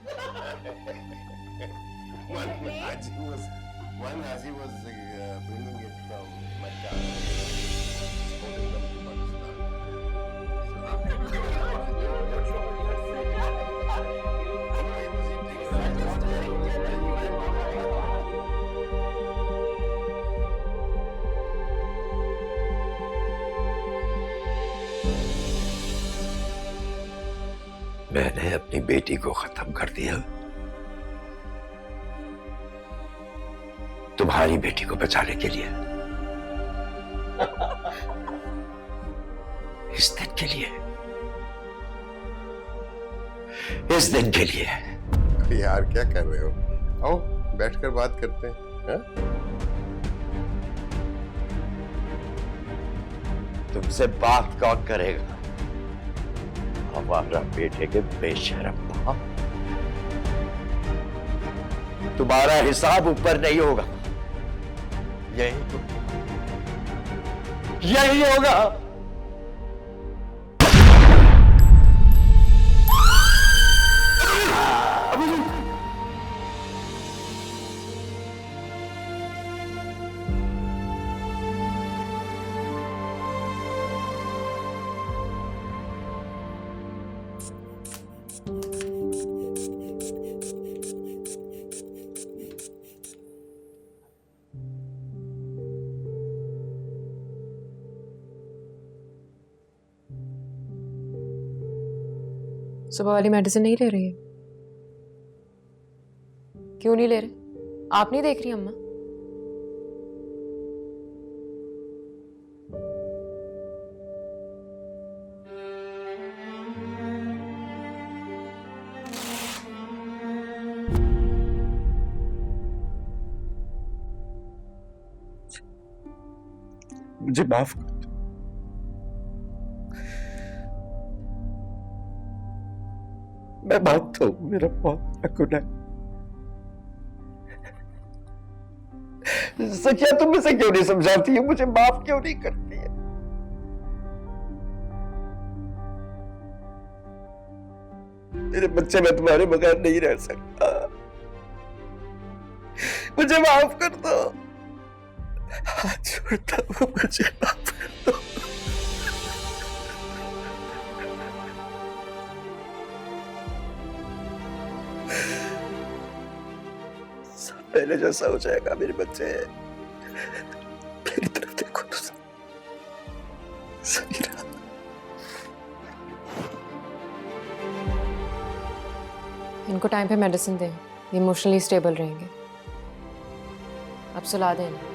One Haji was bringing it from Mecca, exporting them to मैंने अपनी बेटी को खत्म कर दिया, तुम्हारी बेटी को बचाने के लिए, इस दिन के लिए, इस दिन के लिए। यार क्या कर रहे हो? आओ बैठकर बात करते हैं। हा? तुमसे बात कौन करेगा? हमारा बेटे के बेशरम बाप। तुम्हारा हिसाब ऊपर नहीं होगा, यही होगा। सुबह वाली मेडिसिन नहीं ले रही है? क्यों नहीं ले रहे? आप नहीं देख रही अम्मा? मुझे माफ कर दो। मैं मानता हूं मेरा बहुत बड़ा गुनाह। सचिया तुम इसे क्यों नहीं समझाती है? मुझे माफ क्यों नहीं करती है? मेरे बच्चे, मैं तुम्हारे बगैर नहीं रह सकता। मुझे माफ कर दो, हाथ जोड़ता हूं, मुझे माफ कर दो। सब पहले जैसा हो जाएगा मेरे बच्चे। मेरी तरफ देखो तो समीरा। इनको टाइम पे मेडिसिन दें, ये इमोशनली स्टेबल रहेंगे। अब सुला दें इन्हें।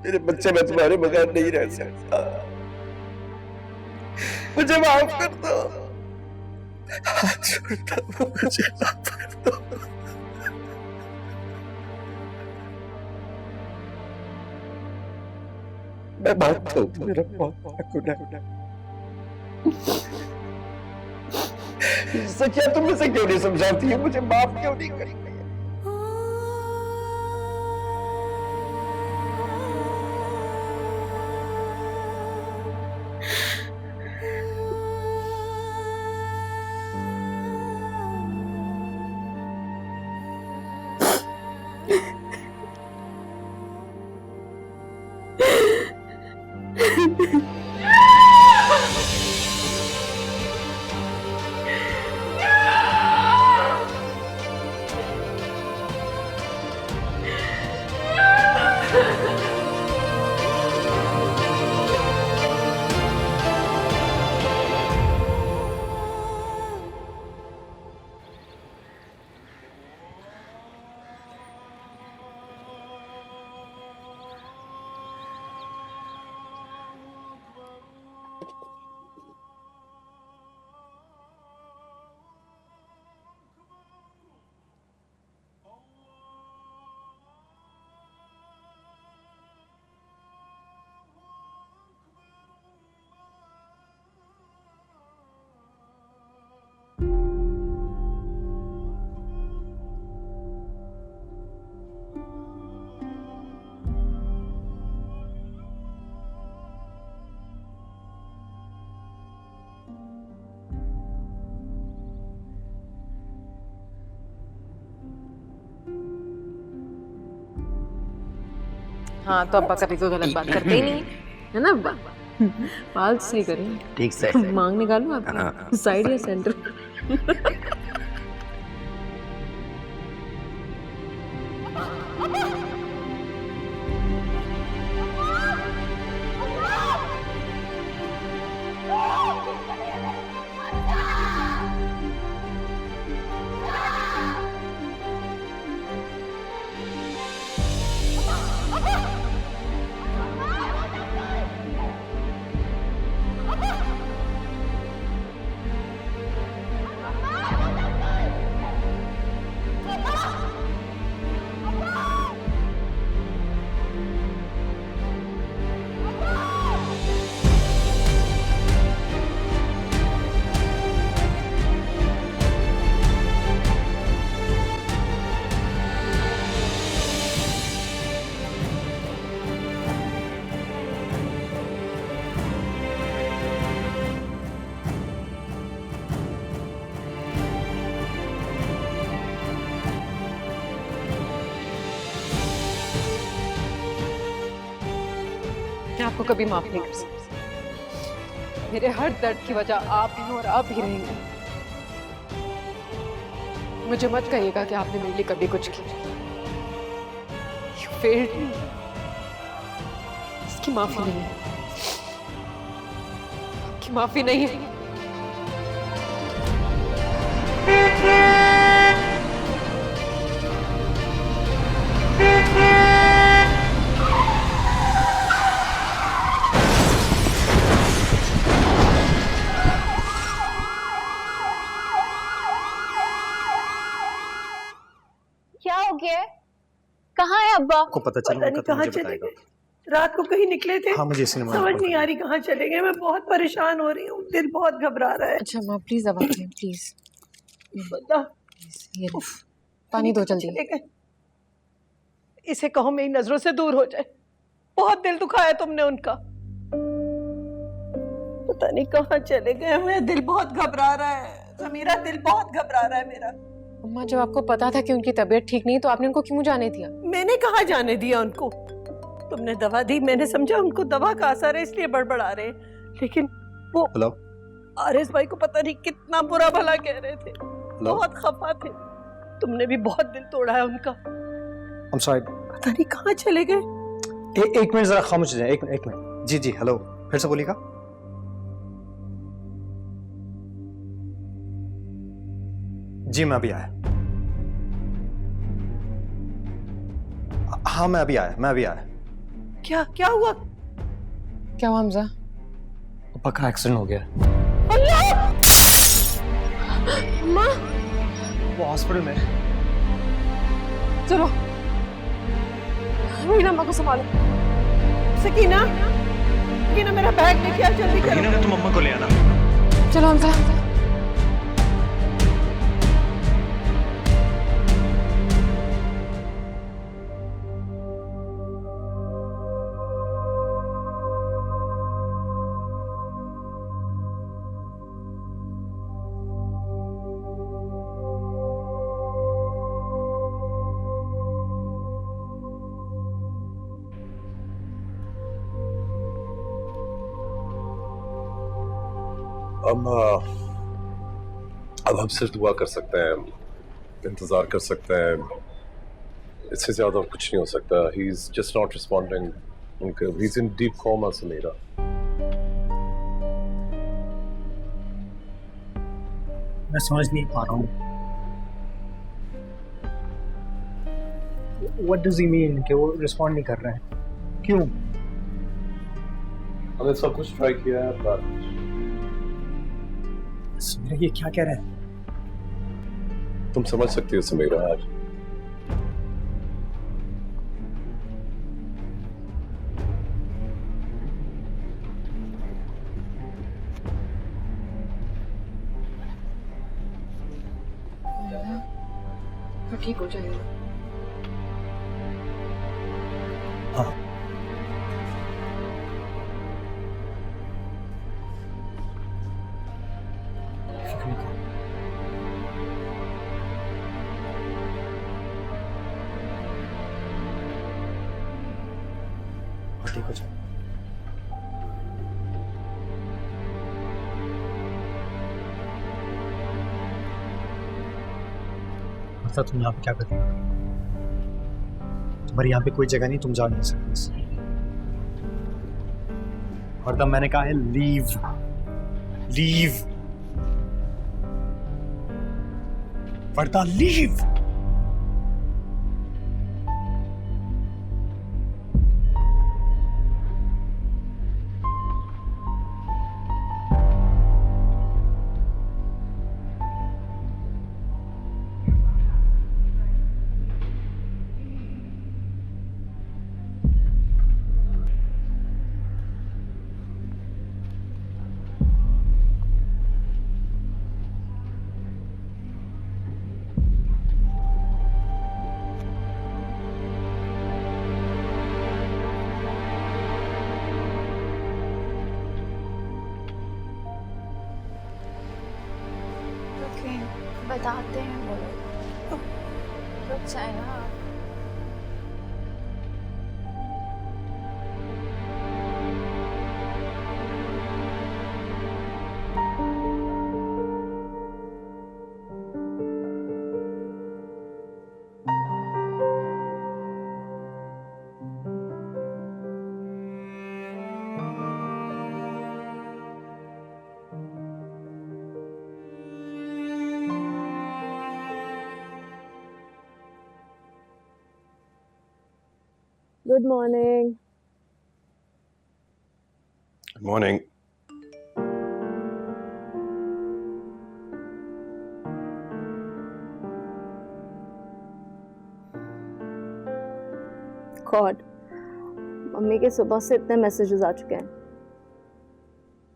मेरे बच्चे, मैं तुम्हारे बगैर नहीं रह सकता। मुझे माफ कर दो, हाथ जोड़ता हूं, मुझे माफ कर दो। मैं मानता हूं मेरा बहुत बड़ा गुनाह। सचिया तुम इसे क्यों नहीं समझाती है? मुझे माफ क्यों नहीं करेंगे? हाँ तो अब्बा कभी कोई गलत बात करते ही नहीं है ना अब्बा? बाल सही करें। ठीक से मांग निकालूं आपकी साइड या सेंटर? मैं आपको कभी माफ नहीं कर सकती। मेरे हर दर्द की वजह आप हैं और आप ही रहेंगे। मुझे मत कहिएगा कि आपने मेरे लिए कभी कुछ किया। You failed me। इसकी माफी नहीं है, आपकी माफी नहीं है। क्या हो गया है? कहाँ है अब्बा? को पता चला नहीं कहाँ चले गए। रात को कहीं निकले थे। हाँ मुझे सिनेमा समझ नहीं आ रही कहाँ चले गए। मैं बहुत परेशान हो रही हूँ, दिल बहुत घबरा रहा है। अच्छा माँ प्लीज दवा दें प्लीज। बता ये लो, पानी दो जल्दी। चले गए। इसे कहो मेरी नजरों से दूर हो जाए। बहुत दिल दुखाया तुमने उनका। पता नहीं कहाँ चले गए। मेरा दिल बहुत घबरा रहा है समीरा, दिल बहुत घबरा रहा है मेरा। अम्मा जब आपको पता था कि उनकी तबीयत ठीक नहीं तो आपने उनको क्यों जाने दिया? मैंने कहाँ जाने दिया उनको। तुमने दवा दी, मैंने समझा उनको दवा का असर है इसलिए बड़बड़ा रहे, लेकिन वो हेलो आरिस भाई को पता नहीं कितना बुरा भला कह रहे थे। बहुत खफा थे। तुमने भी बहुत दिल तोड़ा है उनका। I'm sorry। पता नहीं कहाँ चले गए। एक मिनट जरा खामोश हो जाए। एक मिनट। जी जी हेलो, फिर से बोलिएगा। जी मैं अभी आया। हाँ मैं अभी आया। क्या क्या हुआ? क्या हुआ हमजा? पक्का एक्सीडेंट हो गया। अल्लाह! माँ वो हॉस्पिटल में। चलो मीना अम्मा को संभालो। सकीना, सकीना मेरा बैग लेके आ जल्दी करो। तुम अम्मा को ले आना। चलो हमजा। अब हम सिर्फ दुआ कर सकते हैं, इंतजार कर सकते हैं। इससे ज्यादा कुछ नहीं हो सकता। He is just not responding. He is in deep coma Sameera. मैं समझ नहीं पा रहा हूँ। What does he mean कि वो रिस्पॉन्ड नहीं कर रहे हैं? क्यों? हमने सब कुछ ट्राई किया है पर समीरा ये क्या कह रहे हैं? तुम समझ सकती हो समीरा। आज तो ठीक हो जाएगा। हाँ ठीक हो जाएगा। मतलब तुम यहाँ पे क्या कर रही हो? तुम्हारी यहाँ पे कोई जगह नहीं, तुम जा नहीं सकते। और तब मैंने कहा है लीव, लीव, वर्दा लीव। बताते हैं बोलो, रुक जाए ना। Good morning. Good morning. God, mummy के सुबह से इतने मैसेजेस आ चुके हैं।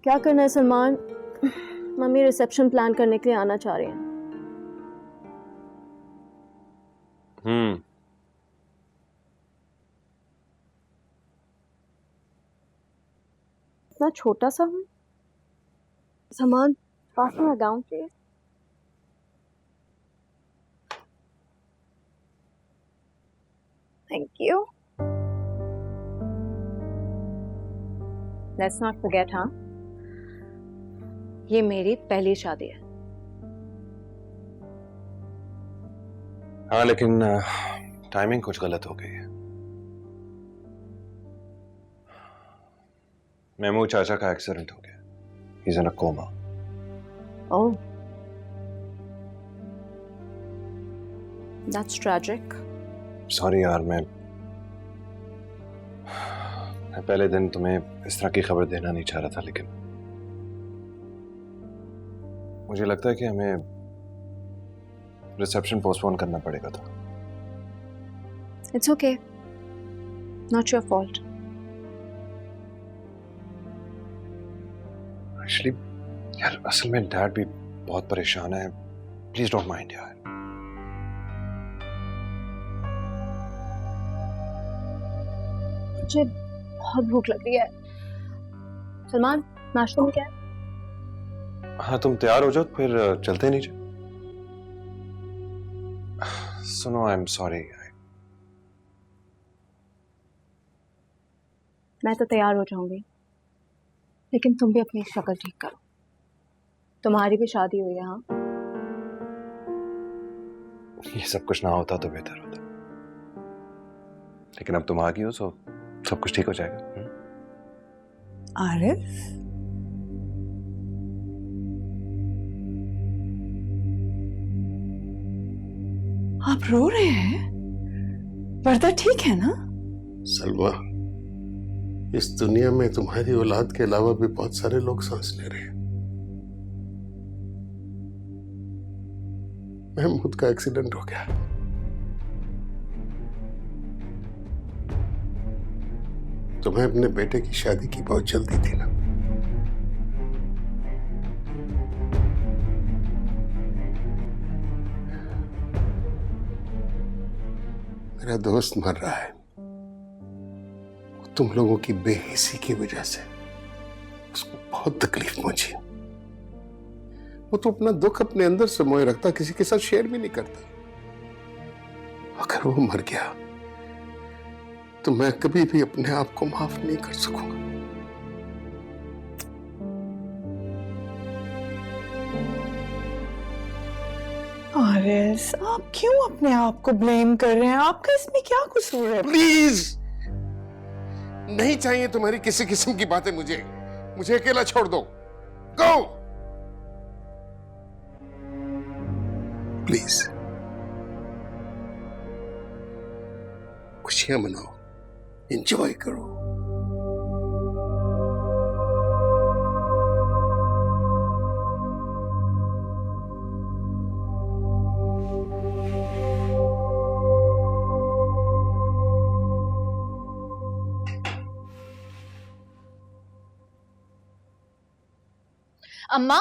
क्या करना है सलमान? मम्मी रिसेप्शन प्लान करने के लिए आना चाह रही हैं। इतना छोटा सा हूँ, सामान पास में लगाऊं please. Thank you. Let's not forget, हाँ, ये मेरी पहली शादी है। हाँ, लेकिन टाइमिंग कुछ गलत हो गई है। मेमू चाचा का एक्सीडेंट हो गया। He's in a coma. Oh, that's tragic. Sorry यार, मैं पहले दिन तुम्हें इस तरह की खबर देना नहीं चाह रहा था, लेकिन मुझे लगता है कि हमें रिसेप्शन पोस्टपोन करना पड़ेगा था। It's okay. Not your fault. Actually यार, असल में डैड भी बहुत परेशान है। प्लीज डोंट माइंड यार। मुझे बहुत भूख लग रही है। सलमान, नाश्ते में क्या है? हाँ, तुम तैयार हो जाओ, फिर चलते नीचे। सुनो, आई एम सॉरी। मैं तो तैयार हो जाऊंगी, लेकिन तुम भी अपनी शक्ल ठीक करो। तुम्हारी भी शादी हुई है। हाँ, ये सब कुछ ना होता तो बेहतर होता, लेकिन अब तुम आ गई हो, तो सब कुछ ठीक हो जाएगा। आरिफ, आप रो रहे हैं? वर्दा ठीक है ना? सलवा, इस दुनिया में तुम्हारी औलाद के अलावा भी बहुत सारे लोग सांस ले रहे हैं। महमूद का एक्सीडेंट हो गया। तुम्हें अपने बेटे की शादी की बहुत जल्दी थी ना। मेरा दोस्त मर रहा है, तुम लोगों की बेहिसी की वजह से उसको बहुत तकलीफ पहुंची। वो तो अपना दुख अपने अंदर समोए रखता, किसी के साथ शेयर भी नहीं करता। अगर वो मर गया तो मैं कभी भी अपने आप को माफ नहीं कर सकूंगा। आरिस, आप क्यों अपने आप को ब्लेम कर रहे हैं? आपका इसमें क्या कसूर है? प्लीज, नहीं चाहिए तुम्हारी किसी किस्म की बातें। मुझे अकेला छोड़ दो। Go please. खुशियां मनाओ, एंजॉय करो। अम्मा,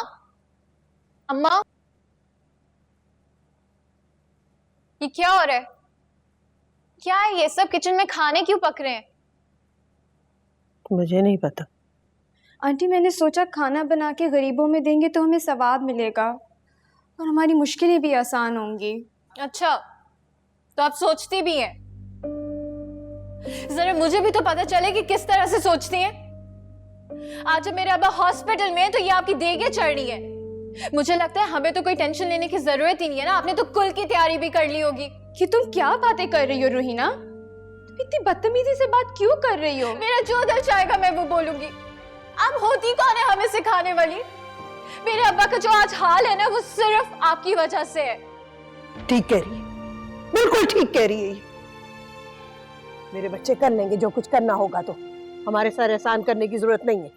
अम्मा, ये क्या हो रहा है? क्या है ये सब? किचन में खाने क्यों पक रहे हैं? मुझे नहीं पता। आंटी, मैंने सोचा खाना बना के गरीबों में देंगे तो हमें सवाब मिलेगा और हमारी मुश्किलें भी आसान होंगी। अच्छा, तो आप सोचती भी हैं? जरा मुझे भी तो पता चले कि किस तरह से सोचती हैं। आज जब मेरे अब्बा हॉस्पिटल में हैं तो ये आपकी देगे चढ़ रही है। मुझे लगता है हमें तो कोई टेंशन लेने की जरूरत ही नहीं है ना। आपने तो कुल की तैयारी भी कर ली होगी। कि तुम क्या बातें कर रही हो रोहिना? तुम इतनी बदतमीजी से बात क्यों कर रही हो? मेरा जो दिल चाहेगा मैं वो बोलूंगी। आप होती कौन है हमें सिखाने वाली? मेरे अब्बा का जो आज हाल है ना, वो सिर्फ आपकी वजह से है। ठीक कह रही है, बिल्कुल ठीक कह रही है ये। मेरे बच्चे कर लेंगे जो कुछ करना होगा, तो हमारे सर एहसान करने की जरूरत नहीं है।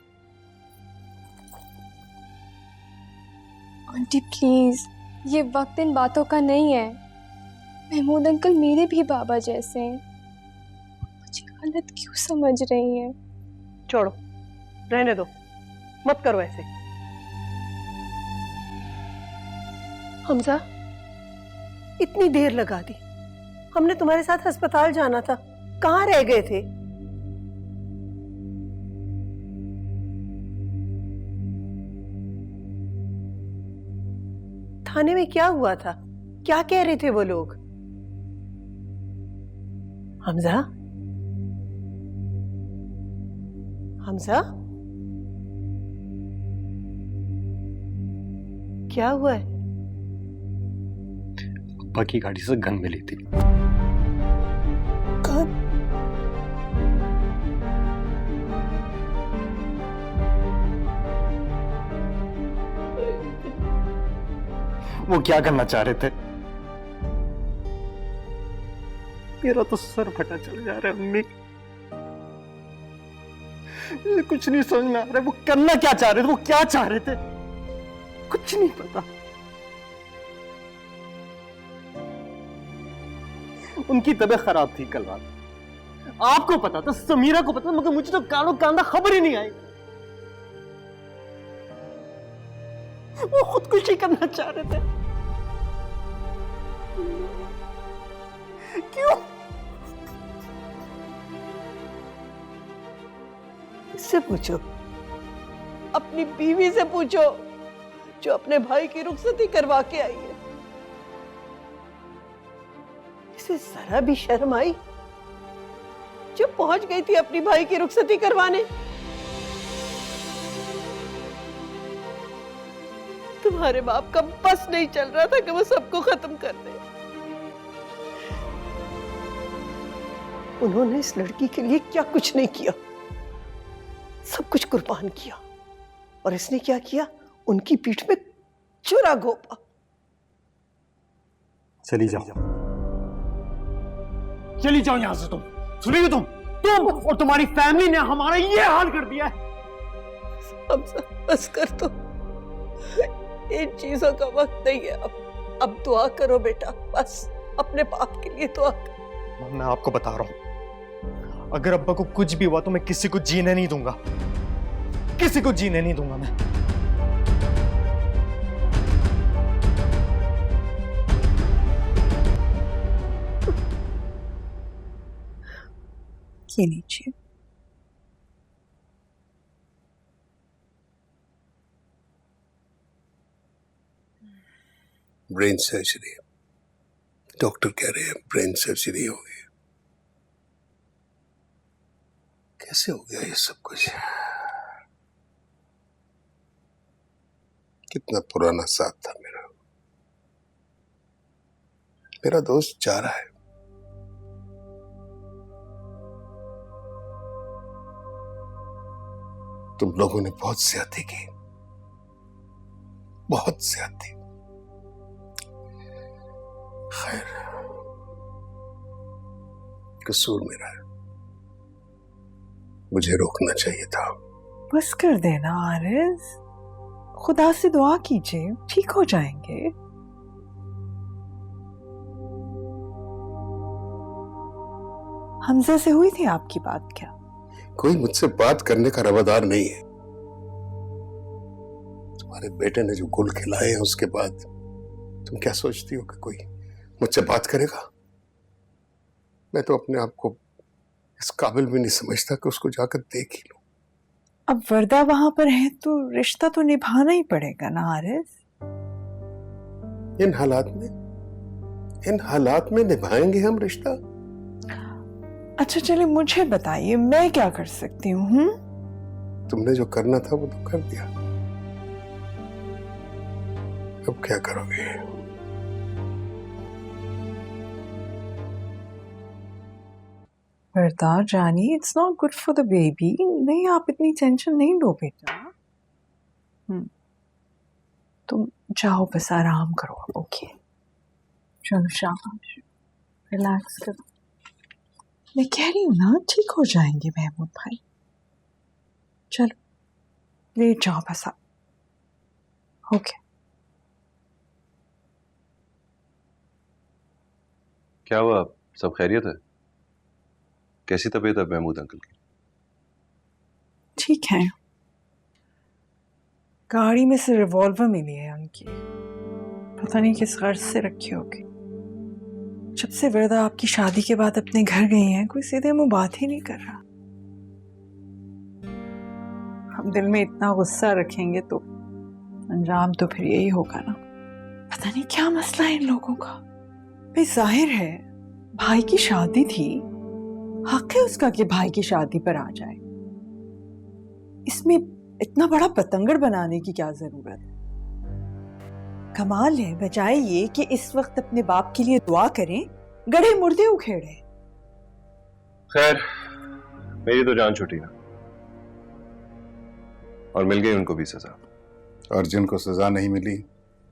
आंटी प्लीज, ये वक्त इन बातों का नहीं है। महमूद अंकल मेरे भी बाबा जैसे हैं। मुझे गलत क्यों समझ रही हैं? छोड़ो, रहने दो, मत करो ऐसे। हमजा, इतनी देर लगा दी। हमने तुम्हारे साथ अस्पताल जाना था, कहाँ रह गए थे? थाने में क्या हुआ था? क्या कह रहे थे वो लोग? हमजा, हमजा, क्या हुआ है? अब्बा की गाड़ी से गन मिली थी। गन? वो क्या करना चाह रहे थे? मेरा तो सर फटा चल जा रहा है अम्मी। मुझे कुछ नहीं समझ में आ रहा है, वो करना क्या चाह रहे थे? वो क्या चाह रहे थे? कुछ नहीं पता। उनकी तबीयत खराब थी कल रात। आपको पता था, समीरा को पता था, मगर मुझे तो कानो कांदा खबर ही नहीं आई। वो खुदकुशी करना चाह रहे थे। क्यों? इससे पूछो, अपनी बीवी से पूछो जो अपने भाई की रुखसती करवा के आई है। इसे जरा भी शर्म आई जब पहुंच गई थी अपनी भाई की रुखसती करवाने? तुम्हारे बाप का बस नहीं चल रहा था कि वो सबको खत्म कर दे। उन्होंने इस लड़की के लिए क्या कुछ नहीं किया, सब कुछ कुर्बान किया। और इसने क्या किया? उनकी पीठ में चुरा घोंपा। चली जाओ, चली जाओ यहां से। तुम सुनिए, तुम और तुम्हारी फैमिली ने हमारा ये हाल कर दिया है। बस कर दो, इन चीजों का वक्त नहीं है। अब दुआ करो बेटा, बस अपने बाप के लिए दुआ करो। मैं आपको बता रहा हूं, अगर अब्बा को कुछ भी हुआ तो मैं किसी को जीने नहीं दूंगा, किसी को जीने नहीं दूंगा मैं। ये लीजिए। ब्रेन सर्जरी, डॉक्टर कह रहे हैं ब्रेन सर्जरी हो गई। कैसे हो गया ये सब कुछ? कितना पुराना साथ था मेरा। मेरा दोस्त जा रहा है। तुम लोगों ने बहुत ज्यादती की, बहुत ज्यादती। खैर, कसूर मेरा है, मुझे रोकना चाहिए था। बस कर देना आरिस, खुदा से दुआ कीजिए, ठीक हो जाएंगे। हमजा से हुई थी आपकी बात क्या? कोई मुझसे बात करने का रवादार नहीं है। तुम्हारे बेटे ने जो गुल खिलाए हैं उसके बाद तुम क्या सोचती हो कि कोई मुझसे बात करेगा? मैं तो अपने आप को इस काबिल भी नहीं समझता कि उसको जाकर देख ही लूं। अब वर्दा वहां पर है तो रिश्ता तो निभाना ही पड़ेगा ना आरिस। इन हालात में निभाएंगे हम रिश्ता? अच्छा चलिए मुझे बताइए, मैं क्या कर सकती हूँ? तुमने जो करना था वो तो कर दिया, अब क्या करोगे? वर्दा जानी, it's not good for the baby. नहीं, आप इतनी टेंशन नहीं लो बेटा। तुम जाओ, बस आराम करो अब। ओके चलो शाबाश, रिलैक्स करो। मैं कह रही हूँ ना, ठीक हो जाएंगे महमूद भाई। चलो लेट जाओ बस आप। ओके। क्या हुआ, सब खैरियत है? कैसी तबीयत है महमूद अंकल की? ठीक है, गाड़ी में से रिवॉल्वर मिली है उनकी, पता नहीं किस गर्ज से रखी होगी। जब से वर्दा आपकी शादी के बाद अपने घर गई हैं, कोई सीधे मुंह बात ही नहीं कर रहा। हम दिल में इतना गुस्सा रखेंगे तो अंजाम तो फिर यही होगा ना। पता नहीं क्या मसला है इन लोगों का। भाई जाहिर है भाई की शादी थी, हक है उसका कि भाई की शादी पर आ जाए। इसमें इतना बड़ा पतंगड़ बनाने की क्या जरूरत है? कमाल है, बजाय ये कि इस वक्त अपने बाप के लिए दुआ करें, गड़े मुर्दे उखेड़े। खैर, मेरी तो जान छूटी ना, और मिल गई उनको भी सजा। और जिनको सजा नहीं मिली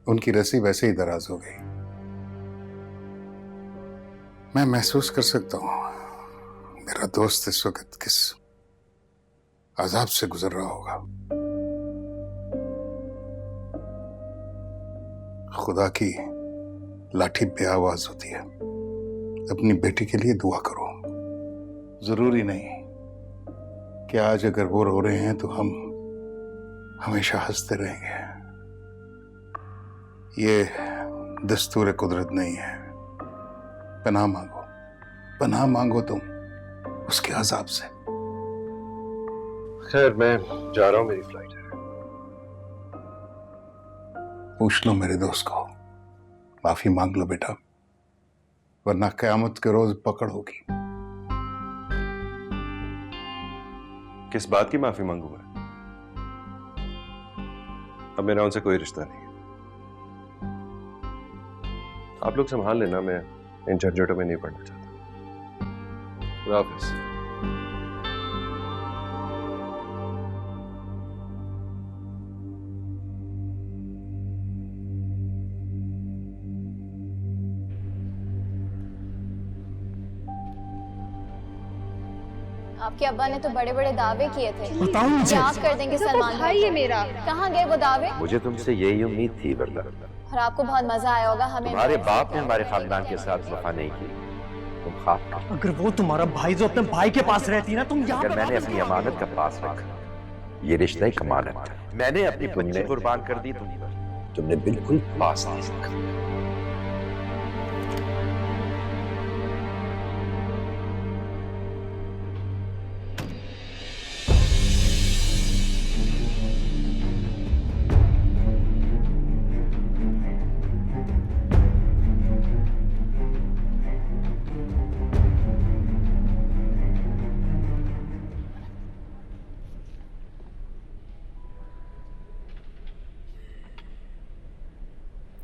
उनकी रस्सी वैसे ही दराज हो गई। मैं महसूस कर सकता हूं मेरा दोस्त इस वक्त किस अजाब से गुजर रहा होगा। खुदा की लाठी बेआवाज होती है। अपनी बेटी के लिए दुआ करो। जरूरी नहीं कि आज अगर वो रो रहे हैं तो हम हमेशा हंसते रहेंगे। ये दस्तूर कुदरत नहीं है। पनाह मांगो तुम उसके अजाब से। खैर, मैं जा रहा हूं, मेरी फ्लाइट है। पूछ लो मेरे दोस्त को, माफी मांग लो बेटा, वरना कयामत के रोज पकड़ होगी। किस बात की माफी मांगू मैं? अब मेरा उनसे कोई रिश्ता नहीं है। आप लोग संभाल लेना, मैं इन झंझटों में नहीं पड़ना चाहता। खुदा हाफिज। आपके अब्बा ने तो बड़े बड़े दावे किए थे, बताओ मुझे। आप कर देंगे सलमान भाई है मेरा। कहाँ गए वो दावे? मुझे तुमसे यही उम्मीद थी वर्दा। और आपको बहुत मजा आया होगा हमें। तुम्हारे बाप ने हमारे खानदान के साथ वफा नहीं की, तुम खाफ कर। अगर वो तुम्हारा भाई जो अपने भाई के पास रहती ना, तुम यहाँ अगर मैंने अपनी अमानत का पास रखा, ये रिश्ता एक अमानत था। मैंने अपनी बच्ची कुर्बान कर दी, तुमने बिल्कुल पास नहीं रखा।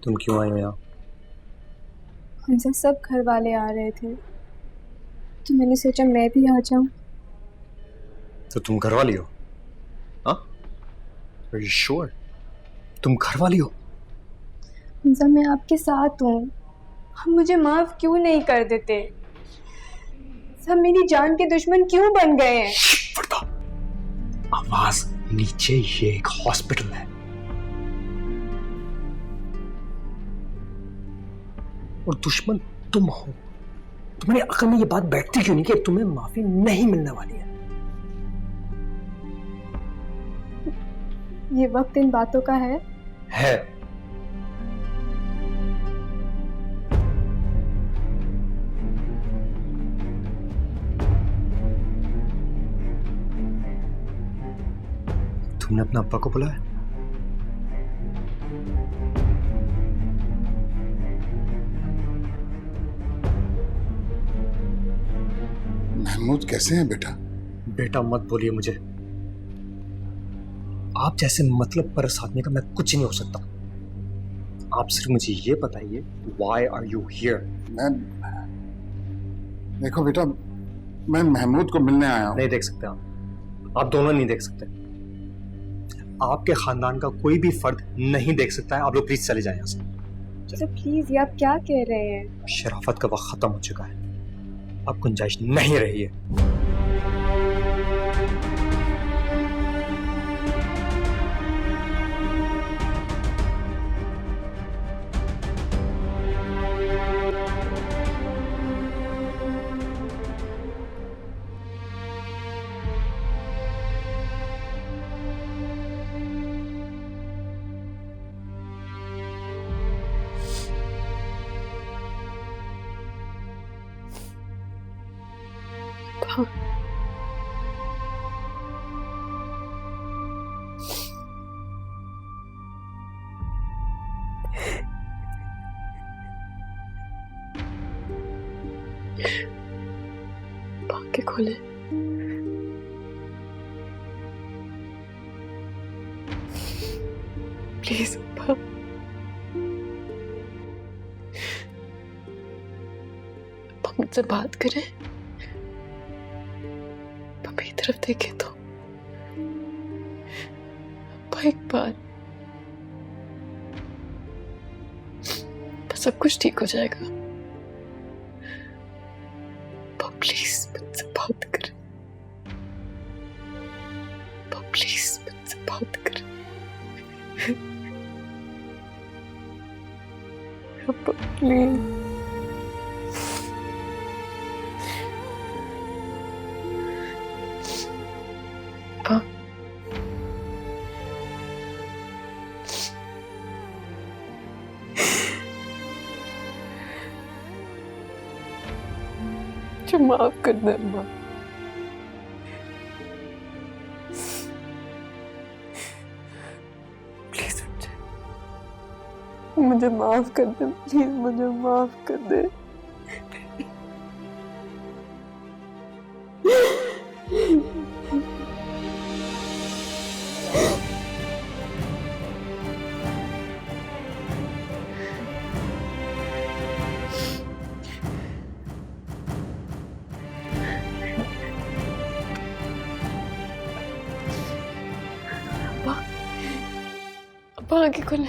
तुम क्यों आई हो यहाँ? हमसे सब घर वाले आ रहे थे तो मैंने सोचा मैं भी आ जाऊं। तो तुम घर वाली हो? हाँ? Are you sure? तुम घर वाली हो? हमजा मैं आपके साथ हूँ, हम मुझे माफ क्यों नहीं कर देते? सब मेरी जान के दुश्मन क्यों बन गए हैं? वर्दा, आवाज नीचे, ये एक हॉस्पिटल है। और दुश्मन तुम हो। तुम्हारी अकल में ये बात बैठती क्यों नहीं कि तुम्हें माफी नहीं मिलने वाली है? ये वक्त इन बातों का है। तुमने अपने अब्बा को बुलाया? महमूद कैसे हैं बेटा? बेटा मत बोलिए मुझे। आप जैसे मतलब परस आदमी का मैं कुछ नहीं हो सकता। आप सिर्फ मुझे ये बताइए, why are you here? देखो बेटा, मैं महमूद को मिलने आया हूँ। नहीं देख सकते आप दोनों नहीं देख सकते। आपके खानदान का कोई भी फर्द नहीं देख सकता है। आप लोग प्लीज चले जाएं यहाँ से। सर प्लीज, ये आप क्या कह रहे हैं? शराफत का वक्त खत्म हो चुका है, अब गुंजाइश नहीं रही है। आंखें खोले। प्लीज अब्बा, अब्बा मुझसे बात करें। अब्बा मेरी तरफ देखे तो। अब्बा एक बार, सब कुछ ठीक हो जाएगा। प्लीज मुझसे बात कर, प्लीज मुझसे बात कर। प्लीज माफ कर दे अम्मा। प्लीज मुझे माफ कर दे, प्लीज मुझे माफ कर दे। आंखें खोले।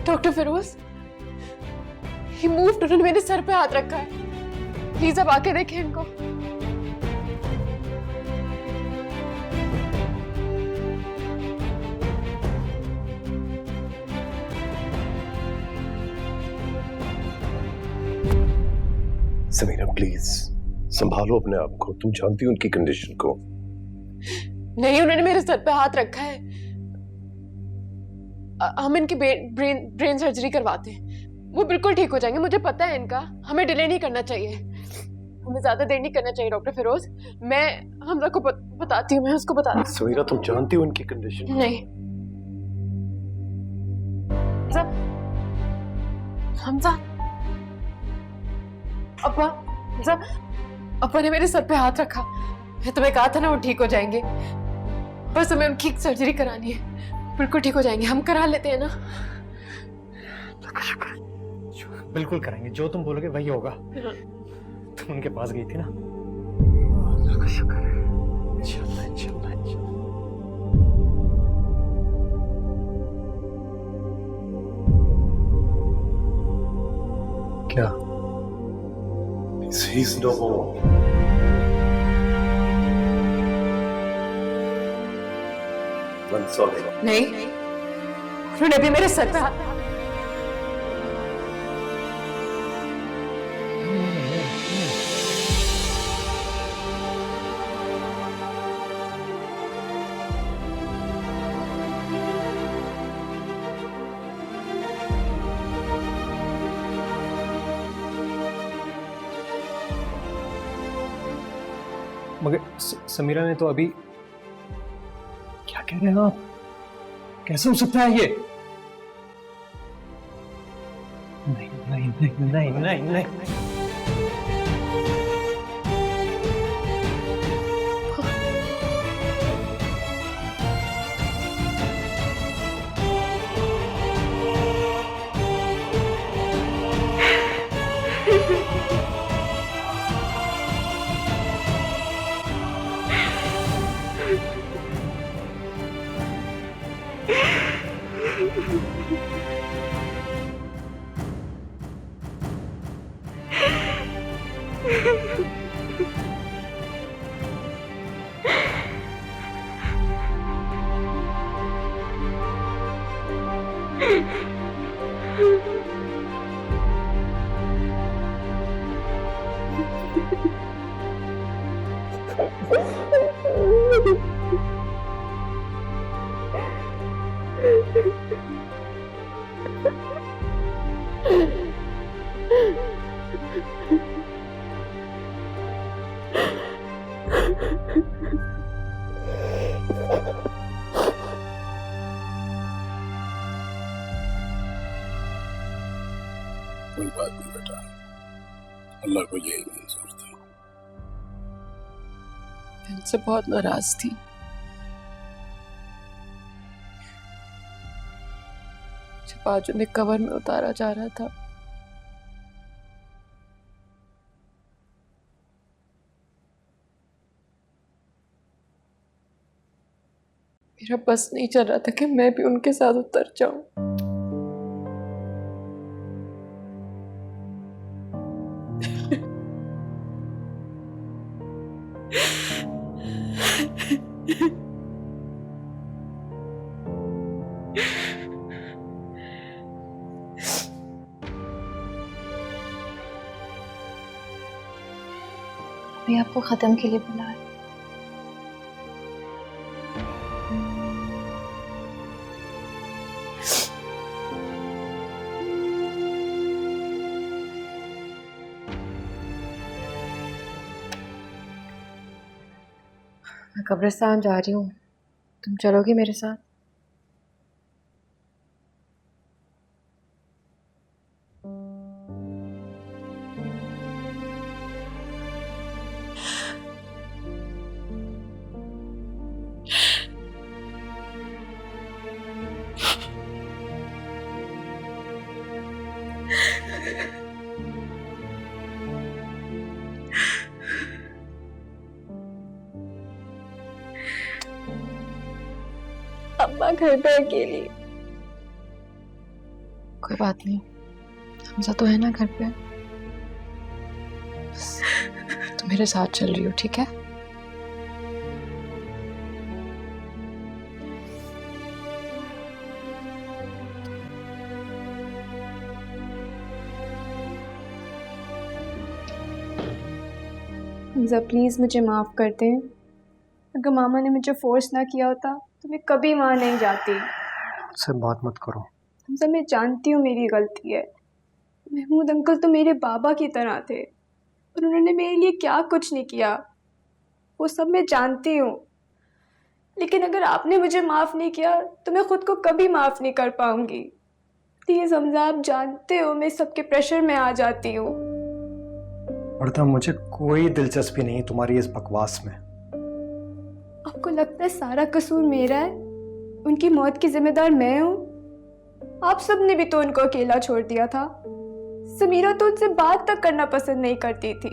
डॉक्टर फिरोज, ही मूव्ड, उन्होंने मेरे सर पे हाथ रखा है। प्लीज अब आके देखें इनको। समीरा प्लीज संभालो अपने आप को, तुम जानती हो उनकी कंडीशन को। नहीं, उन्होंने मेरे सर पे हाथ रखा है। हम इनकी ब्रेन सर्जरी करवाते हैं, वो बिल्कुल ठीक हो जाएंगे। मुझे पता है इनका, हमें डिले नहीं करना चाहिए, हमें ज्यादा देर नहीं करना चाहिए। डॉक्टर फिरोज, मैं हमजा को बताती हूँ, मैं उसको बताती हूँ। समीरा तुम जानती हो उनकी कंडीशन। नहीं हमजा, अब्बा ने मेरे सर पे हाथ रखा। मैं तुम्हें कहा था ना वो ठीक हो जाएंगे। बस हमें उनकी सर्जरी करानी है, बिल्कुल ठीक हो जाएंगे। हम करा लेते हैं ना? बिल्कुल कराएंगे, जो तुम बोलोगे वही होगा। तुम उनके पास गई थी ना? इंशाल्लाह इंशाल्लाह इंशाल्लाह। क्या? He's no more. I'm sorry. नहीं, उन्होंने अभी मेरे सर पे हाथ मगर समीरा ने तो अभी, क्या कह रहे हैं आप? कैसे हो सकता है ये? नहीं नहीं नहीं नहीं नहीं नहीं। कोई बात नहीं बेटा, अल्लाह को यही मंजूर था। मैं उनसे बहुत नाराज थी। जब आज उन्हें कवर में उतारा जा रहा था, मेरा बस नहीं चल रहा था कि मैं भी उनके साथ उतर जाऊं। मैं आपको खत्म के लिए बुला रही हूं। मैं कब्रिस्तान जा रही हूँ, तुम चलोगी मेरे साथ? अम्मा घर पे अकेली। कोई बात नहीं, हमजा तो है ना घर पे। बस तुम मेरे साथ चल रही हो, ठीक है? हमजा प्लीज मुझे माफ कर दें। अगर मामा ने मुझे फोर्स ना किया होता तो मैं कभी वहाँ नहीं जाती। से बात मत करो। हमजा मैं जानती हूँ मेरी गलती है। महमूद अंकल तो मेरे बाबा की तरह थे और उन्होंने मेरे लिए क्या कुछ नहीं किया, वो सब मैं जानती हूँ। लेकिन अगर आपने मुझे माफ़ नहीं किया तो मैं खुद को कभी माफ़ नहीं कर पाऊंगी। प्लीज़ हमजा, आप जानते हो मैं सबके प्रेशर में आ जाती हूँ। वर्दा, मुझे कोई दिलचस्पी नहीं तुम्हारी इस बकवास में। आपको लगता है सारा कसूर मेरा है? उनकी मौत की जिम्मेदार मैं हूँ? आप सबने भी तो उनको अकेला छोड़ दिया था। समीरा तो उनसे बात तक करना पसंद नहीं करती थी।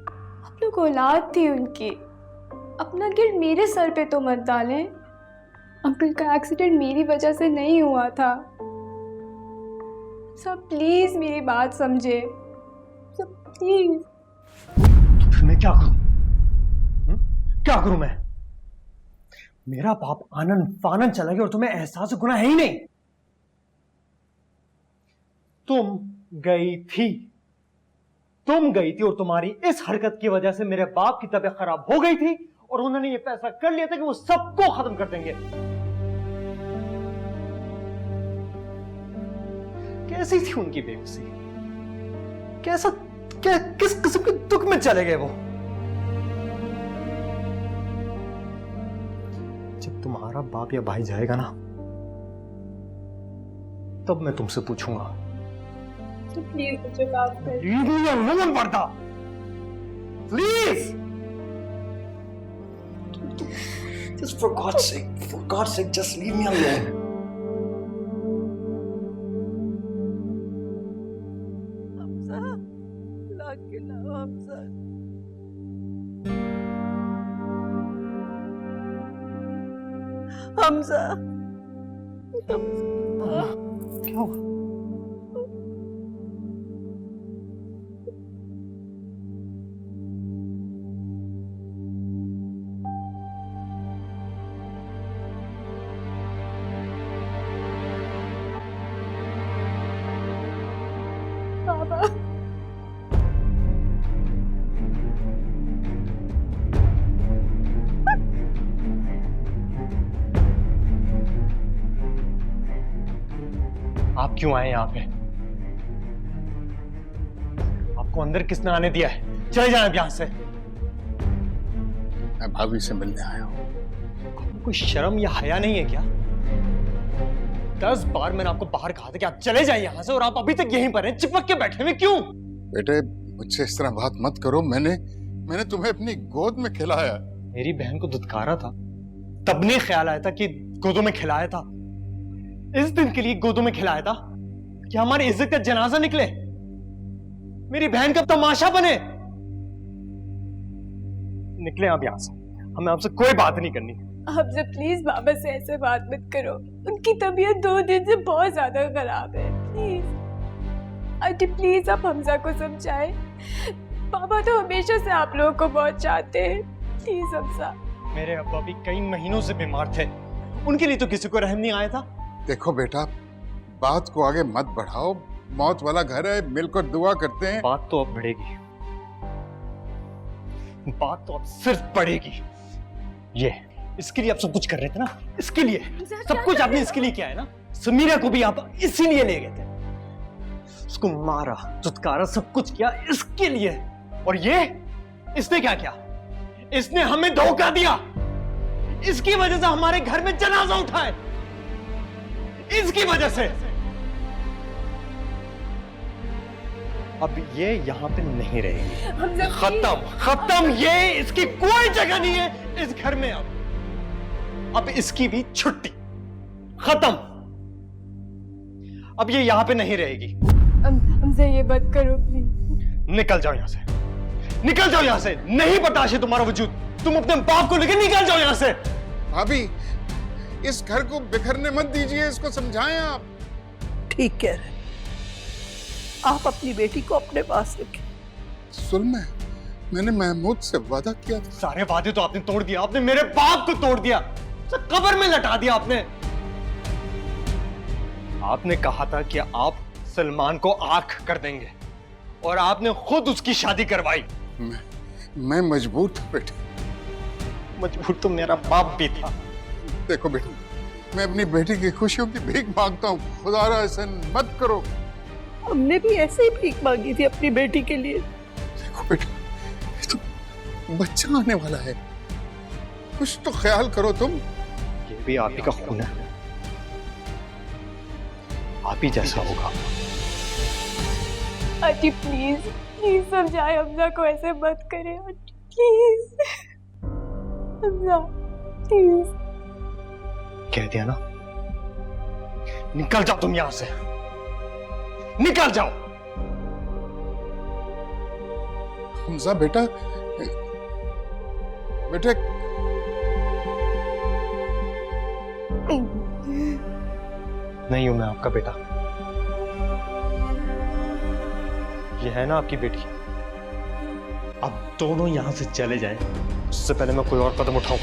आप लोग औलाद थी उनकी। अपना गिल्ट मेरे सर पे तो मत डालें। अंकल का एक्सीडेंट मेरी वजह से नहीं हुआ था। सब प्लीज मेरी बात समझे, सब प्लीज। तो फिर मैं क्या करूं? क्या करूं मैं? मेरा बाप आनंद फानन चला गया और तुम्हें एहसास गुनाह है ही नहीं। तुम गई थी और तुम्हारी इस हरकत की वजह से मेरे बाप की तबीयत खराब हो गई थी और उन्होंने ये फैसला कर लिया था कि वो सबको खत्म कर देंगे। कैसी थी उनकी बेबसी? किस किस्म के दुख में चले गए वो? जब तुम्हारा बाप या भाई जाएगा ना, तब मैं तुमसे पूछूंगा। तो प्लीज मुझे माफ कर। Leave me alone, Warda. Please! Just for God's sake, just leave me alone. Hamza, ला के लाओ हमजा। हमजा, क्या हुआ? बाबा, आप क्यों आए यहाँ पे? आपको अंदर किसने आने दिया है? चले जाए अब यहां से। मैं भाभी से मिलने आया हूँ। आपको कोई शर्म या हया नहीं है क्या? 10 बार मैंने आपको बाहर कहा था कि आप चले जाइए यहां से और आप अभी तक यहीं पर हैं, चिपक के बैठे हुए क्यों? बेटे, मुझसे इस तरह बात मत करो। मैंने तुम्हें अपनी गोद में खिलाया। मेरी बहन को दुत्कारा था, तब नहीं ख्याल आया था कि गोदों में खिलाया था। इस दिन के लिए गोदों में खिलाया था कि हमारी इज्जत का जनाजा निकले, मेरी बहन का तमाशा बने। निकले आप यहां से, हमें आपसे कोई बात नहीं करनी। हमसे प्लीज बाबा से ऐसे बात मत करो। उनकी तबीयत 2 दिन से बहुत ज्यादा खराब है। प्लीज आंटी, प्लीज आप हमजा को समझाएं। बाबा तो हमेशा से आप लोगों को बहुत चाहते हैं। प्लीज हमजा। मेरे अब्बा भी कई महीनों से बीमार थे, उनके लिए तो किसी को रहम नहीं आया था। देखो बेटा, बात को आगे मत बढ़ाओ। मौत वाला घर है, मिलकर दुआ करते हैं। बात तो अब बढ़ेगी, बात तो अब सिर्फ बढ़ेगी। ये इसके लिए आप सब कुछ कर रहे थे ना, इसके लिए सब कुछ आपने इसके लिए किया है ना। समीरा को भी आप इसीलिए ले गए थे, उसको मारा, दुत्कारा, सब कुछ किया इसके लिए। और ये इसने क्या किया? इसने हमें धोखा दिया। इसकी वजह से हमारे घर में जनाजा उठा है, इसकी वजह से। अब ये यहां पे नहीं रहेगी। खत्म। ये इसकी कोई जगह नहीं है इस घर में। अब इसकी भी छुट्टी, खत्म। अब ये यहां पे नहीं रहेगी। हमसे ये बात करो प्लीज। निकल जाओ यहां से, निकल जाओ यहां से। नहीं बर्दाश्त है तुम्हारा वजूद। तुम अपने बाप को लेकर निकल जाओ यहां से। भाभी, इस घर को बिखरने मत दीजिए, इसको समझाएं आप। ठीक कह रहे, आप अपनी बेटी को अपने पास रखें। सुलमा, मैंने महमूद से वादा किया था। सारे वादे तो आपने तोड़ दिया। आपने मेरे बाप को तोड़ दिया, कब्र में लटा दिया आपने। आपने कहा था कि आप सलमान को आंख कर देंगे और आपने खुद उसकी शादी करवाई। मैं मजबूर था बेटे। मजबूर तो मेरा बाप भी था। देखो बेटा, मैं अपनी बेटी की खुशियों की भीख मांगता हूँ। खुदारा ऐसा मत करो। हमने भी ऐसे ही भीख मांगी थी अपनी बेटी के लिए। देखो बेटा, तो बच्चा आने वाला है, कुछ तो ख्याल करो तुम। ये भी आप ही का खून है, आप ही जैसा होगा। आंटी प्लीज, प्लीज समझाए हमजा को, ऐसे मत करें आंटी, प्लीज। हमजा प्लीज। कह दिया ना, निकल जाओ तुम यहां से, निकल जाओ। हमजा बेटा, बेटे नहीं हूं मैं आपका बेटा, ये है ना आपकी बेटी। अब दोनों यहां से चले जाएं, उससे पहले मैं कोई और कदम उठाऊं।